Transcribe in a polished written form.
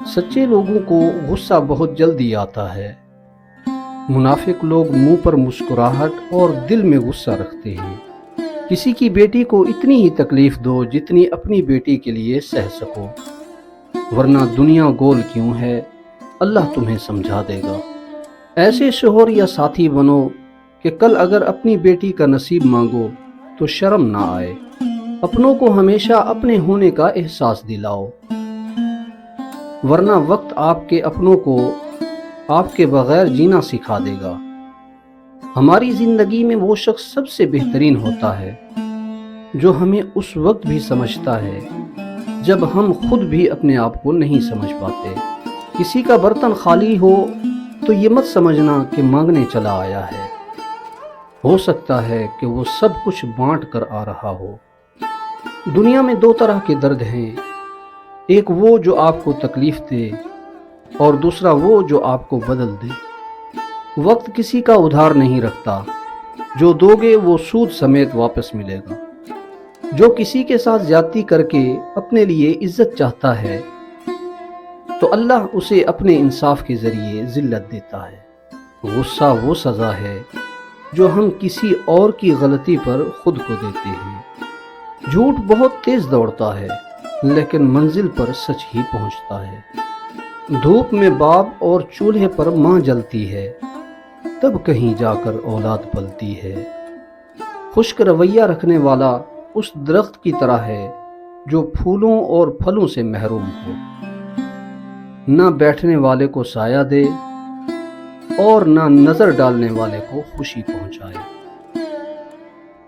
سچے لوگوں کو غصہ بہت جلدی آتا ہے۔ منافق لوگ منہ پر مسکراہٹ اور دل میں غصہ رکھتے ہیں۔ کسی کی بیٹی کو اتنی ہی تکلیف دو جتنی اپنی بیٹی کے لیے سہ سکو، ورنہ دنیا گول کیوں ہے، اللہ تمہیں سمجھا دے گا۔ ایسے شوہر یا ساتھی بنو کہ کل اگر اپنی بیٹی کا نصیب مانگو تو شرم نہ آئے۔ اپنوں کو ہمیشہ اپنے ہونے کا احساس دلاؤ، ورنہ وقت آپ کے اپنوں کو آپ کے بغیر جینا سکھا دے گا۔ ہماری زندگی میں وہ شخص سب سے بہترین ہوتا ہے جو ہمیں اس وقت بھی سمجھتا ہے جب ہم خود بھی اپنے آپ کو نہیں سمجھ پاتے۔ کسی کا برتن خالی ہو تو یہ مت سمجھنا کہ مانگنے چلا آیا ہے، ہو سکتا ہے کہ وہ سب کچھ بانٹ کر آ رہا ہو۔ دنیا میں دو طرح کے درد ہیں، ایک وہ جو آپ کو تکلیف دے اور دوسرا وہ جو آپ کو بدل دے۔ وقت کسی کا ادھار نہیں رکھتا، جو دو گے وہ سود سمیت واپس ملے گا۔ جو کسی کے ساتھ زیادتی کر کے اپنے لیے عزت چاہتا ہے تو اللہ اسے اپنے انصاف کے ذریعے ذلت دیتا ہے۔ غصہ وہ سزا ہے جو ہم کسی اور کی غلطی پر خود کو دیتے ہیں۔ جھوٹ بہت تیز دوڑتا ہے لیکن منزل پر سچ ہی پہنچتا ہے۔ دھوپ میں باپ اور چولہے پر ماں جلتی ہے، تب کہیں جا کر اولاد پلتی ہے۔ خشک رویہ رکھنے والا اس درخت کی طرح ہے جو پھولوں اور پھلوں سے محروم ہو، نہ بیٹھنے والے کو سایہ دے اور نہ نظر ڈالنے والے کو خوشی پہنچائے۔